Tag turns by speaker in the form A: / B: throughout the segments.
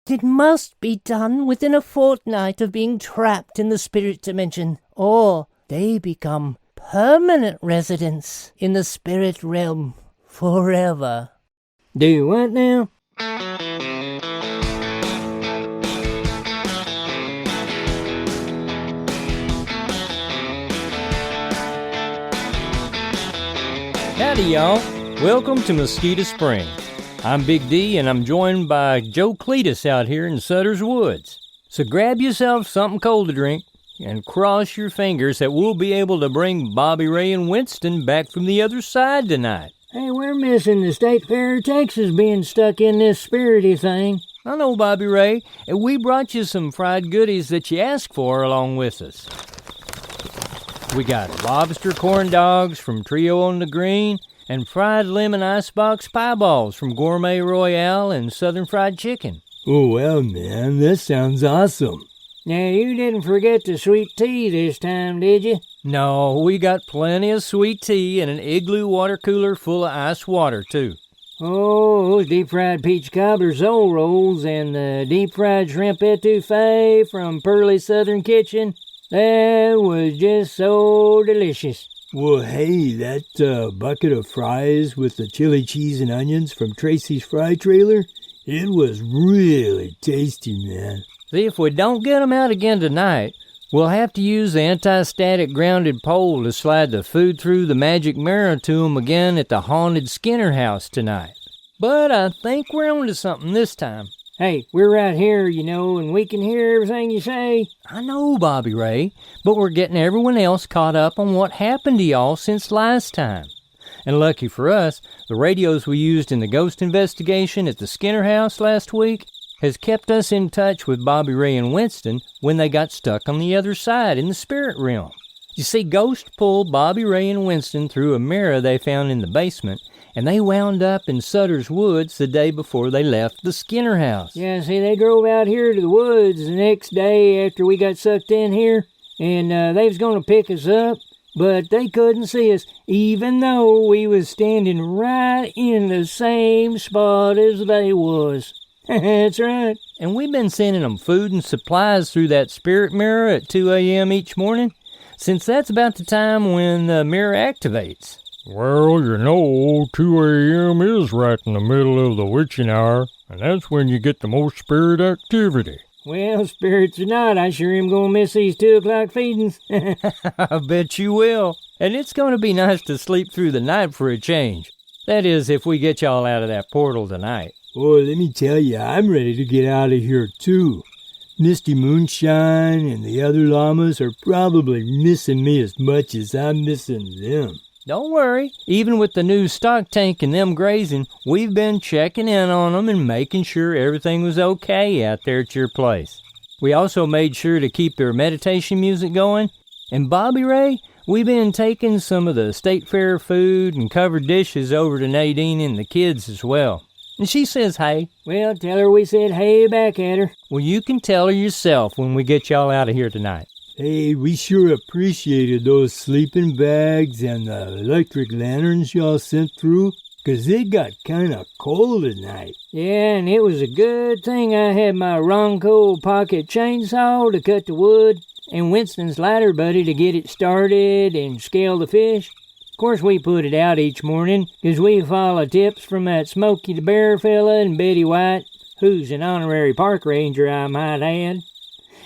A: It must be done within a fortnight of being trapped in the spirit dimension, or they become permanent residents in the spirit realm forever.
B: Do what now?
C: Howdy, y'all. Welcome to Mosquito Spring. I'm Big D, and I'm joined by Joe Cletus out here in Sutter's Woods. So grab yourself something cold to drink and cross your fingers that we'll be able to bring Bobby Ray and Winston back from the other side tonight.
B: Hey, we're missing the State Fair of Texas being stuck in this spirity thing.
C: I know, Bobby Ray, and we brought you some fried goodies that you asked for along with us. We got lobster corn dogs from Trio on the Green and fried lemon icebox pie balls from Gourmet Royale and Southern Fried Chicken.
D: Oh, well, man, that sounds awesome.
B: Now, you didn't forget the sweet tea this time, did you?
C: No, we got plenty of sweet tea and an igloo water cooler full of ice water, too.
B: Oh, those deep-fried peach cobbler soul rolls and the deep-fried shrimp etouffee from Pearly Southern Kitchen. That was just so delicious.
D: Well, hey, that bucket of fries with the chili cheese and onions from Tracy's Fry Trailer, it was really tasty, man.
C: See, if we don't get them out again tonight, we'll have to use the anti-static grounded pole to slide the food through the magic mirror to them again at the haunted Skinner house tonight. But I think we're onto something this time.
B: Hey, we're right here, you know, and we can hear everything you say.
C: I know, Bobby Ray, but we're getting everyone else caught up on what happened to y'all since last time. And lucky for us, the radios we used in the ghost investigation at the Skinner house last week has kept us in touch with Bobby Ray and Winston when they got stuck on the other side in the spirit realm. You see, Ghost pulled Bobby Ray and Winston through a mirror they found in the basement, and they wound up in Sutter's Woods the day before they left the Skinner house.
B: Yeah, see, they drove out here to the woods the next day after we got sucked in here, and they was going to pick us up, but they couldn't see us, even though we was standing right in the same spot as they was. That's right.
C: And we've been sending them food and supplies through that spirit mirror at 2 a.m. each morning, since that's about the time when the mirror activates.
E: Well, you know, 2 a.m. is right in the middle of the witching hour, and that's when you get the most spirit activity.
B: Well, spirits or not, I sure am going to miss these 2 o'clock feedings.
C: I bet you will. And it's going to be nice to sleep through the night for a change. That is, if we get y'all out of that portal tonight.
D: Oh, let me tell you, I'm ready to get out of here, too. Misty Moonshine and the other llamas are probably missing me as much as I'm missing them.
C: Don't worry. Even with the new stock tank and them grazing, we've been checking in on them and making sure everything was okay out there at your place. We also made sure to keep their meditation music going. And Bobby Ray, we've been taking some of the State Fair food and covered dishes over to Nadine and the kids as well. And she says hey.
B: Well, tell her we said hey back at her.
C: Well, you can tell her yourself when we get y'all out of here tonight.
D: Hey, we sure appreciated those sleeping bags and the electric lanterns y'all sent through, 'cause it got kind of cold at night.
B: Yeah, and it was a good thing I had my Ronco pocket chainsaw to cut the wood, and Winston's ladder buddy to get it started and scale the fish. Of course, we put it out each morning, 'cause we follow tips from that Smokey the Bear fella and Betty White, who's an honorary park ranger, I might add.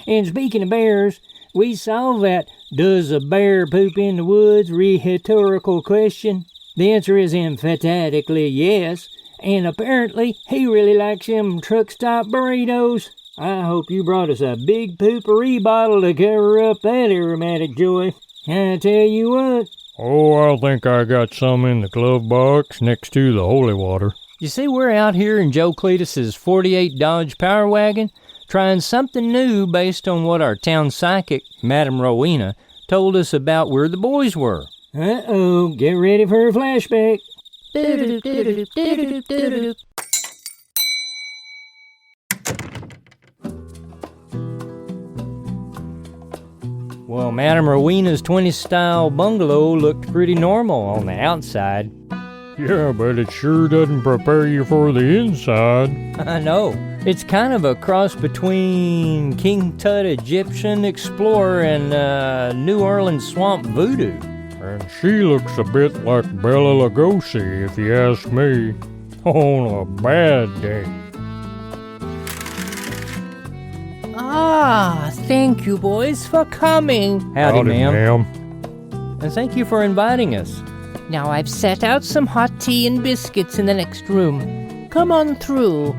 B: And speaking of bears, we solved that does a bear poop in the woods rhetorical question. The answer is emphatically yes, and apparently he really likes them truck stop burritos. I hope you brought us a big poopery bottle to cover up that aromatic joy. I tell you what.
E: Oh, I think I got some in the glove box next to the holy water.
C: You see, we're out here in Joe Cletus's 48 Dodge Power Wagon, trying something new based on what our town psychic, Madam Roweena, told us about where the boys were.
B: Uh-oh, get ready for a flashback.
C: Well, Madam Roweena's 20s-style bungalow looked pretty normal on the outside.
E: Yeah, but it sure doesn't prepare you for the inside.
C: I know. It's kind of a cross between King Tut Egyptian explorer and New Orleans swamp voodoo.
E: And she looks a bit like Bela Lugosi, if you ask me. On a bad day.
A: Ah, thank you, boys, for coming.
C: Howdy, ma'am. And thank you for inviting us.
A: Now I've set out some hot tea and biscuits in the next room. Come on through.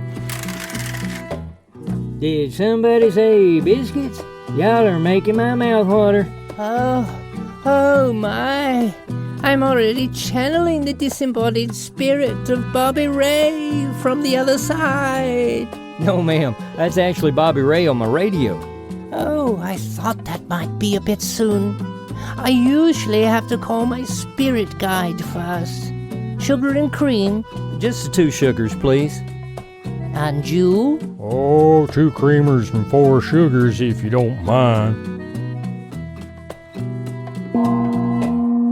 B: Did somebody say biscuits? Y'all are making my mouth water.
A: Oh my. I'm already channeling the disembodied spirit of Bobby Ray from the other side.
C: No, ma'am. That's actually Bobby Ray on my radio.
A: Oh, I thought that might be a bit soon. I usually have to call my spirit guide first. Sugar and cream.
C: Just the 2 sugars, please.
A: And you?
E: Oh, 2 creamers and 4 sugars, if you don't mind.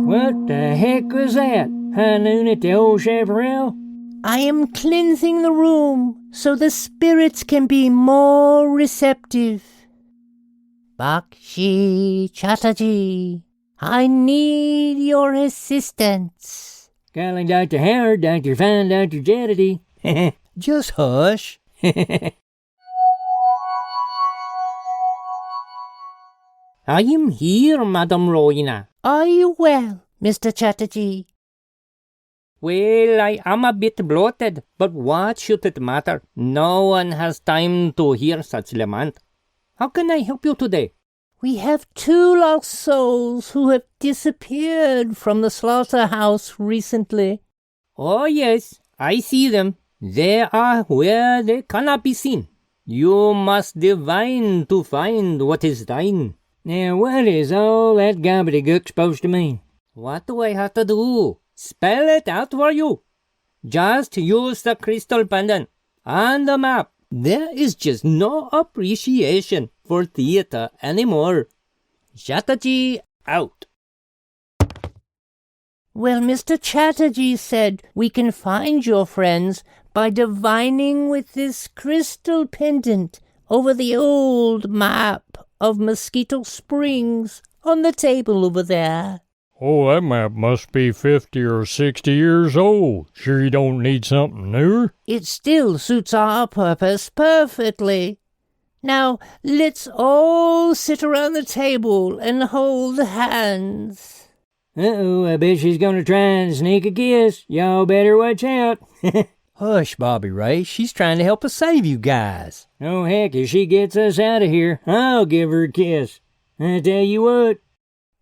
B: What the heck was that? High noon at the old chaparral?
A: I am cleansing the room so the spirits can be more receptive. Bakshi Chattajee, I need your assistance.
B: Calling Dr. Howard, Dr. Fine, Dr. Chattajee.
C: Just hush.
B: I am here, Madam Roweena.
A: Are you well, Mr. Chattajee?
B: Well, I am a bit bloated, but what should it matter? No one has time to hear such lament. How can I help you today?
A: We have 2 lost souls who have disappeared from the slaughterhouse recently.
B: Oh yes, I see them. They are where they cannot be seen. You must divine to find what is thine. Now what is all that gobbledygook supposed to mean? What do I have to do? Spell it out for you. Just use the crystal pendant and the map. There is just no appreciation for theater anymore. Chattajee out.
A: Well, Mr. Chattajee said we can find your friends by divining with this crystal pendant over the old map of Mosquito Springs on the table over there.
E: Oh, that map must be 50 or 60 years old. Sure you don't need something newer?
A: It still suits our purpose perfectly. Now, let's all sit around the table and hold hands.
B: Uh-oh, I bet she's gonna try and sneak a kiss. Y'all better watch out.
C: Hush, Bobby Ray. She's trying to help us save you guys.
B: Oh, heck, if she gets us out of here, I'll give her a kiss. I tell you what.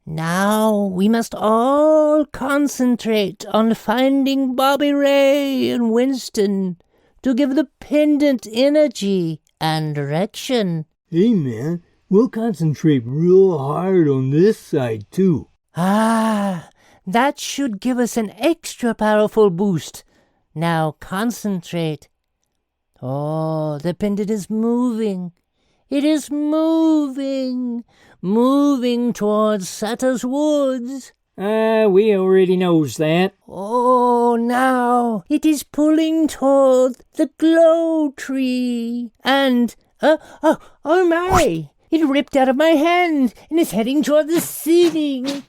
A: Now we must all concentrate on finding Bobby Ray and Winston to give the pendant energy and direction.
D: Hey, man, we'll concentrate real hard on this side, too.
A: Ah, that should give us an extra powerful boost. Now concentrate. Oh, the pendant is moving. It is moving towards Sutter's Woods.
B: We already knows that.
A: Oh, now it is pulling toward the glow tree. And, oh my! It ripped out of my hand and is heading toward the ceiling.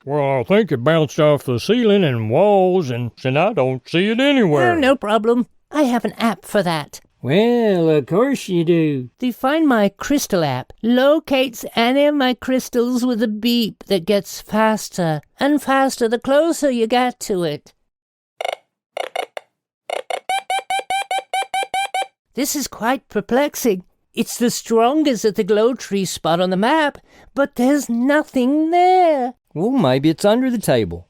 E: Well, I think it bounced off the ceiling and walls, and I don't see it anywhere.
A: Oh, no problem. I have an app for that.
B: Well, of course you do.
A: The Find My Crystal app locates any of my crystals with a beep that gets faster and faster the closer you get to it. This is quite perplexing. It's the strongest at the glow tree spot on the map, but there's nothing there.
C: Well, maybe it's under the table.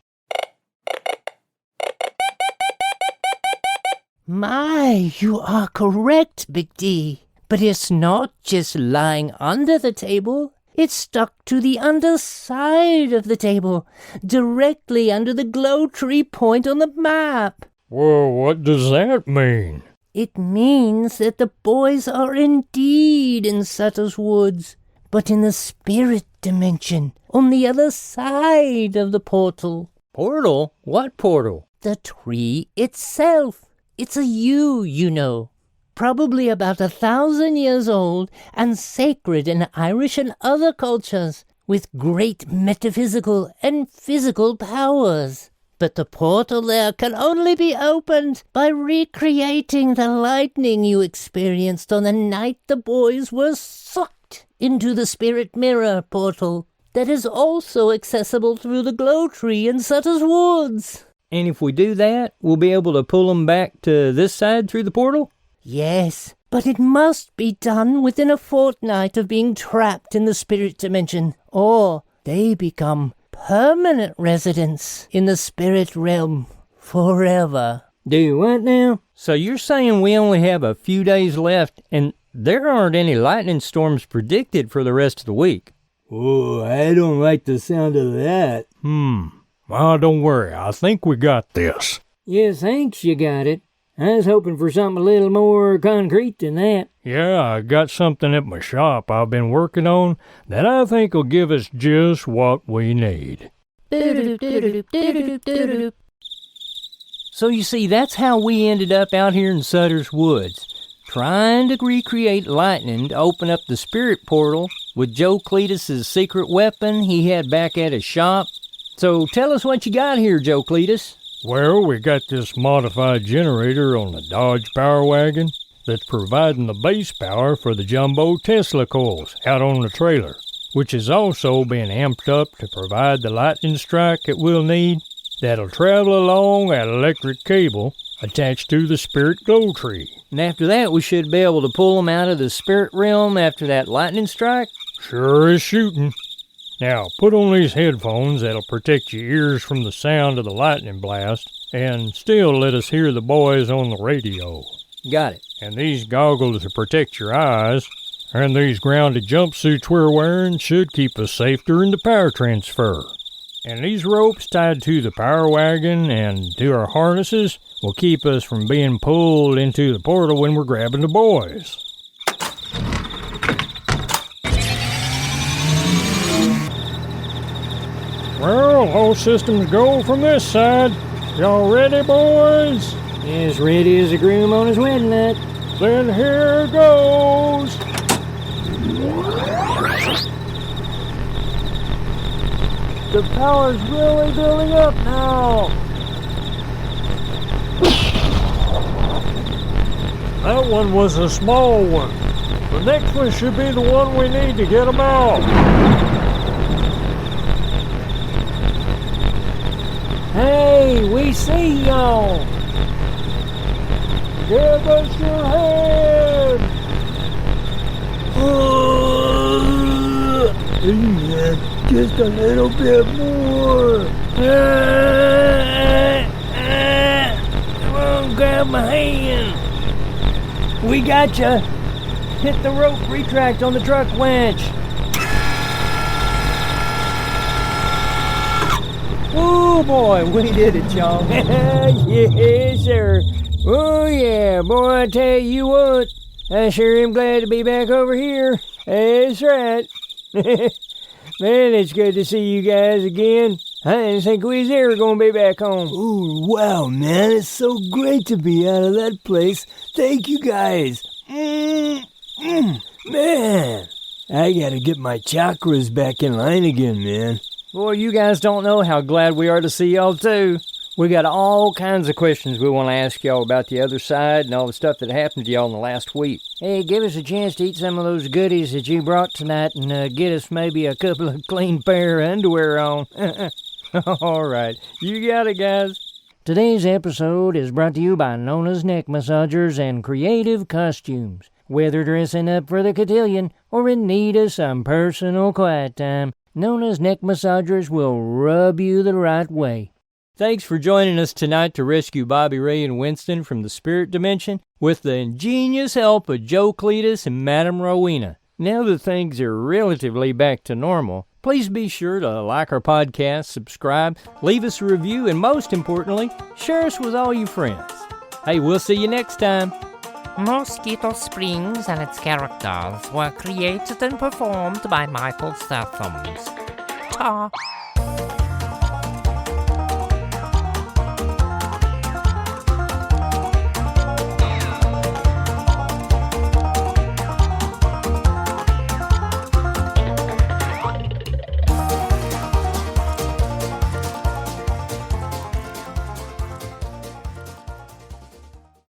A: My, you are correct, Big D. But it's not just lying under the table. It's stuck to the underside of the table, directly under the glow tree point on the map.
E: Well, what does that mean?
A: It means that the boys are indeed in Sutter's Woods, but in the spirit dimension, on the other side of the portal.
C: Portal? What portal?
A: The tree itself. It's a yew, you know. Probably about 1,000 years old and sacred in Irish and other cultures, with great metaphysical and physical powers. But the portal there can only be opened by recreating the lightning you experienced on the night the boys were sucked into the spirit mirror portal that is also accessible through the glow tree in Sutter's Woods.
C: And if we do that, we'll be able to pull them back to this side through the portal?
A: Yes, but it must be done within a fortnight of being trapped in the spirit dimension, or they become permanent residents in the spirit realm forever.
B: Do what now?
C: So you're saying we only have a few days left, and there aren't any lightning storms predicted for the rest of the week?
D: Oh, I don't like the sound of that.
E: Well, don't worry. I think we got this.
B: Yeah, thanks you got it. I was hoping for something a little more concrete than that.
E: Yeah, I got something at my shop I've been working on that I think will give us just what we need.
C: So you see, that's how we ended up out here in Sutter's Woods, trying to recreate lightning to open up the spirit portal with Joe Cletus's secret weapon he had back at his shop. So tell us what you got here, Joe Cletus.
E: Well, we got this modified generator on the Dodge Power Wagon that's providing the base power for the jumbo Tesla coils out on the trailer, which is also being amped up to provide the lightning strike that we'll need that'll travel along an electric cable attached to the spirit glow tree.
C: And after that, we should be able to pull them out of the spirit realm after that lightning strike?
E: Sure is shooting. Now, put on these headphones that'll protect your ears from the sound of the lightning blast, and still let us hear the boys on the radio.
C: Got it.
E: And these goggles to protect your eyes, and these grounded jumpsuits we're wearing should keep us safe during the power transfer. And these ropes tied to the power wagon and to our harnesses will keep us from being pulled into the portal when we're grabbing the boys. Well, all systems go from this side. Y'all ready, boys?
B: As ready as a groom on his wedding night.
E: Then here goes.
B: The power's really building up now.
E: That one was a small one. The next one should be the one we need to get them out.
B: Hey, we see y'all.
E: Give us your hand.
D: Yeah, just a little bit more.
B: Come on, grab my hand. We got you. Hit the rope retract on the truck winch.
C: Oh boy, we did it, y'all.
B: Yes, sir. Oh, yeah, boy, I tell you what. I sure am glad to be back over here. That's right. Man, it's good to see you guys again. I didn't think we was ever going to be back home.
D: Oh, wow, man. It's so great to be out of that place. Thank you, guys. Man, I gotta get my chakras back in line again, man.
C: Boy, you guys don't know how glad we are to see y'all, too. We got all kinds of questions we want to ask y'all about the other side and all the stuff that happened to y'all in the last week.
B: Hey, give us a chance to eat some of those goodies that you brought tonight and get us maybe a couple of clean pair of underwear on.
C: All right, you got it, guys.
B: Today's episode is brought to you by Nona's Neck Massagers and Creative Costumes. Whether dressing up for the cotillion or in need of some personal quiet time, Nona's Neck Massagers will rub you the right way.
C: Thanks for joining us tonight to rescue Bobby Ray and Winston from the spirit dimension with the ingenious help of Joe Cletus and Madame Roweena. Now that things are relatively back to normal, please be sure to like our podcast, subscribe, leave us a review, and most importantly, share us with all your friends. Hey, we'll see you next time.
F: Mosquito Springs and its characters were created and performed by Michael Stathams. Ta.